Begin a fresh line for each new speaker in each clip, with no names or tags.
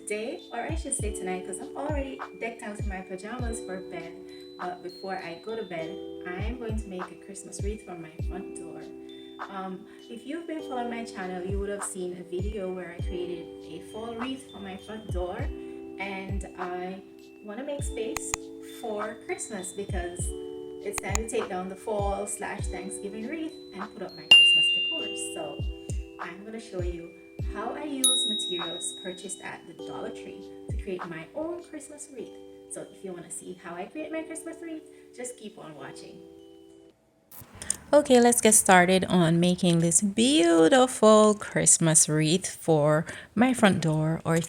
today, or I should say tonight, because I'm already decked out in my pajamas for bed. But before I go to bed, I'm going to make a Christmas wreath for my front door. If you've been following my channel, you would have seen a video where I created a fall wreath for my front door, and I want to make space for Christmas because it's time to take down the fall slash Thanksgiving wreath and put up my Christmas decor. So I'm going to show you how I use materials purchased at the Dollar Tree to create my own Christmas wreath. So if you want to see how I create my Christmas wreath, just keep on watching. Okay, let's get started on making this beautiful Christmas wreath for my front door. Or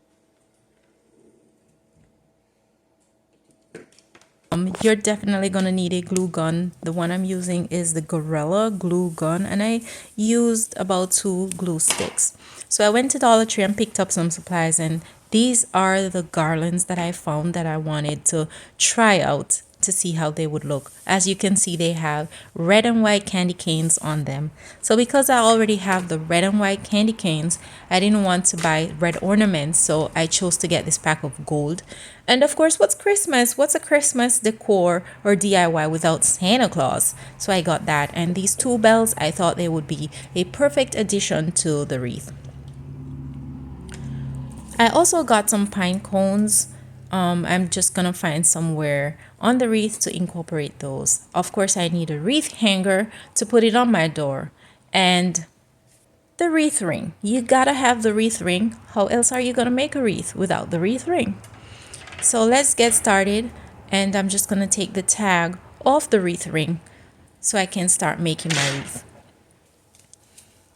you're definitely gonna need a glue gun. The one I'm using is the Gorilla glue gun, and I used about 2 glue sticks. So I went to Dollar Tree and picked up some supplies, and these are the garlands that I found that I wanted to try out to see how they would look. As you can see, they have red and white candy canes on them. So because I already have the red and white candy canes, I didn't want to buy red ornaments, so I chose to get this pack of gold. And of course, what's Christmas? What's a Christmas decor or DIY without Santa Claus? So I got that, and these 2 bells, I thought they would be a perfect addition to the wreath. I also got some pine cones. I'm just gonna find somewhere on the wreath to incorporate those. Of course, I need a wreath hanger to put it on my door, and the wreath ring. You gotta have the wreath ring. How else are you gonna make a wreath without the wreath ring? So let's get started, and I'm just gonna take the tag off the wreath ring so I can start making my wreath.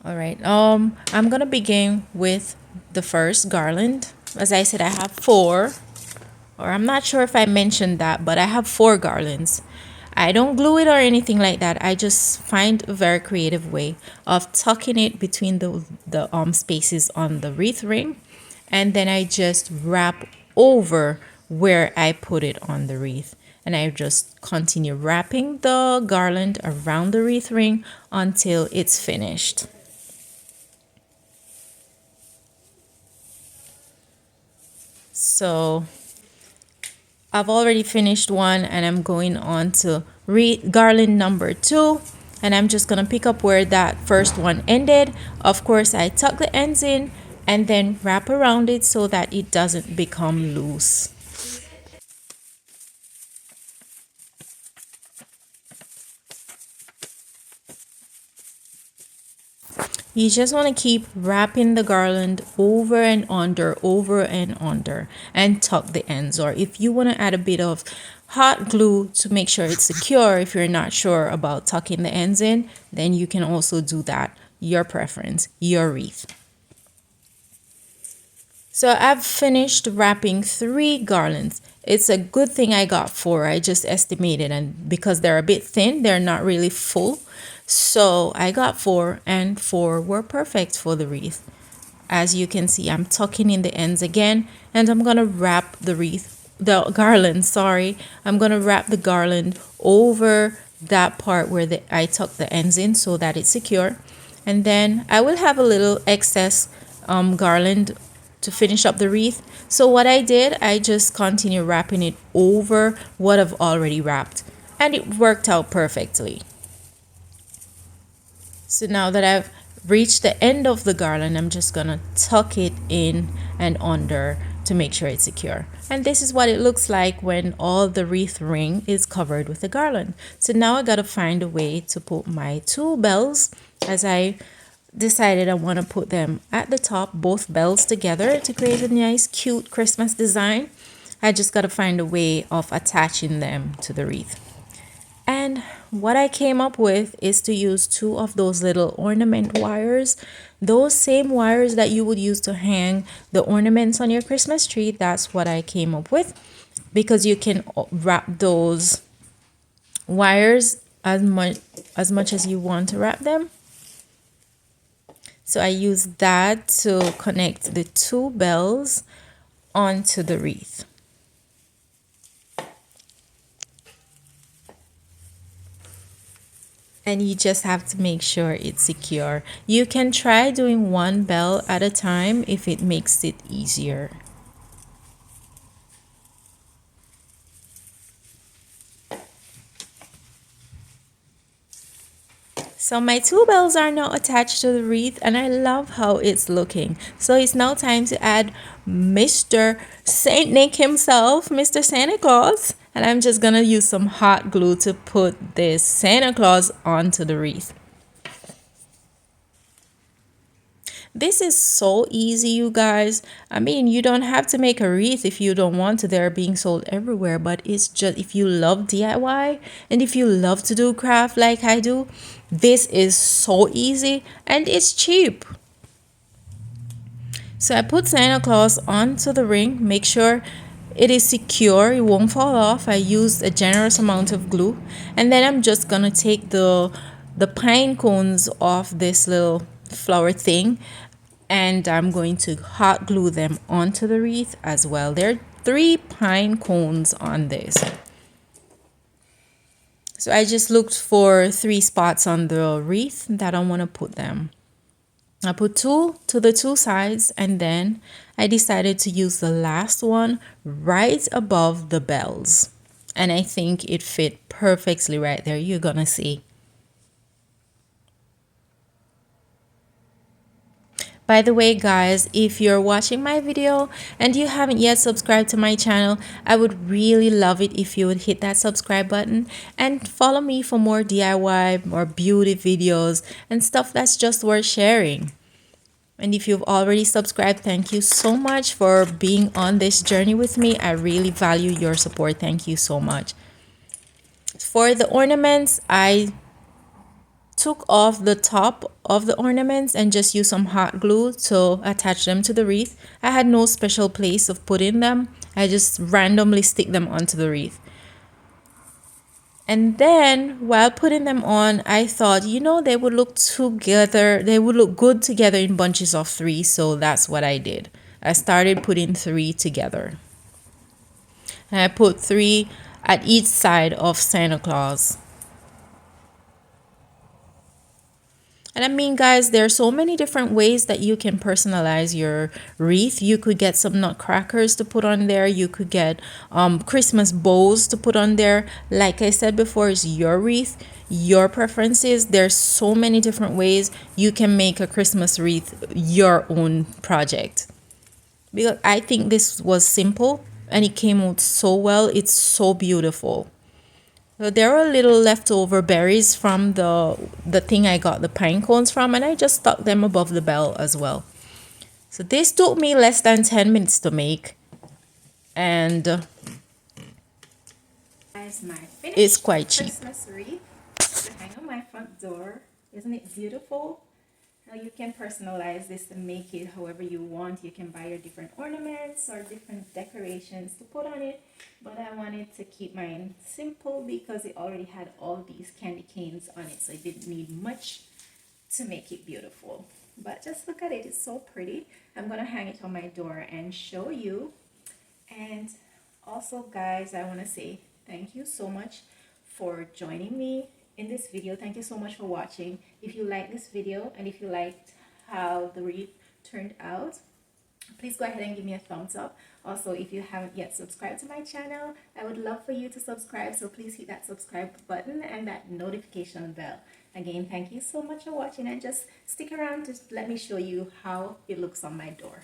All right, I'm gonna begin with the first garland. As I said, I have 4, or I'm not sure if I mentioned that, but I have 4 garlands. I don't glue it or anything like that. I just find a very creative way of tucking it between the spaces on the wreath ring, and then I just wrap over where I put it on the wreath. And I just continue wrapping the garland around the wreath ring until it's finished. So I've already finished one, and I'm going on to garland number 2, and I'm just gonna pick up where that first one ended. Of course, I tuck the ends in and then wrap around it so that it doesn't become loose. You just want to keep wrapping the garland over and under, and tuck the ends. Or if you want to add a bit of hot glue to make sure it's secure, if you're not sure about tucking the ends in, then you can also do that. Your preference, your wreath. So I've finished wrapping 3 garlands. It's a good thing I got 4. I just estimated, and because they're a bit thin, they're not really full. So I got 4, and 4 were perfect for the wreath. As you can see, I'm tucking in the ends again, and I'm gonna wrap the garland, sorry. I'm gonna wrap the garland over that part where I tuck the ends in so that it's secure. And then I will have a little excess garland to finish up the wreath. So what I did, I just continue wrapping it over what I've already wrapped, and it worked out perfectly. So now that I've reached the end of the garland, I'm just gonna tuck it in and under to make sure it's secure. And this is what it looks like when all the wreath ring is covered with the garland. So now I gotta find a way to put my 2 bells, as I decided I want to put them at the top, both bells together, to create a nice cute Christmas design. I just got to find a way of attaching them to the wreath. And what I came up with is to use 2 of those little ornament wires, those same wires that you would use to hang the ornaments on your Christmas tree. That's what I came up with, because you can wrap those wires as much as you want to wrap them. So I use that to connect the 2 bells onto the wreath. And you just have to make sure it's secure. You can try doing 1 bell at a time if it makes it easier. So my two bells are now attached to the wreath and I love how it's looking. So it's now time to add Mr. Saint Nick himself, Mr. Santa Claus. And I'm just gonna use some hot glue to put this Santa Claus onto the wreath. This is so easy, you guys. I mean, you don't have to make a wreath if you don't want to. They're being sold everywhere, but it's just if you love DIY and if you love to do craft like I do, this is so easy and it's cheap. So I put Santa Claus onto the ring, make sure it is secure, it won't fall off. I used a generous amount of glue, and then I'm just gonna take the pine cones off this little flower thing, and I'm going to hot glue them onto the wreath as well. There are 3 pine cones on this. So I just looked for 3 spots on the wreath that I want to put them. I put 2 to the 2 sides, and then I decided to use the last one right above the bells. And I think it fit perfectly right there. You're gonna see. By the way, guys, if you're watching my video and you haven't yet subscribed to my channel, I would really love it if you would hit that subscribe button and follow me for more DIY, more beauty videos, and stuff that's just worth sharing. And if you've already subscribed, thank you so much for being on this journey with me. I really value your support. Thank you so much. For the ornaments, I took off the top of the ornaments and just used some hot glue to attach them to the wreath. I had no special place of putting them. I just randomly stick them onto the wreath. And then while putting them on, I thought, you know, they would look together. They would look good together in bunches of 3. So that's what I did. I started putting 3 together. And I put 3 at each side of Santa Claus. And I mean, guys, there are so many different ways that you can personalize your wreath. You could get some nutcrackers to put on there. You could get Christmas bows to put on there. Like I said before, it's your wreath, your preferences. There's so many different ways you can make a Christmas wreath your own project. Because I think this was simple and it came out so well. It's so beautiful. So there were little leftover berries from the thing I got the pine cones from, and I just stuck them above the bell as well. So this took me less than 10 minutes to make, and it's quite cheap. Christmas wreath to hang on my front door. Isn't it beautiful? Now you can personalize this and make it however you want. You can buy your different ornaments or different decorations to put on it. But I wanted to keep mine simple because it already had all these candy canes on it. So it didn't need much to make it beautiful. But just look at it. It's so pretty. I'm going to hang it on my door and show you. And also, guys, I want to say thank you so much for joining me in this video. Thank you so much for watching. If you like this video and if you liked how the wreath turned out, please go ahead and give me a thumbs up. Also, if you haven't yet subscribed to my channel, I would love for you to subscribe, so please hit that subscribe button and that notification bell. Again, thank you so much for watching, and just stick around to let me show you how it looks on my door.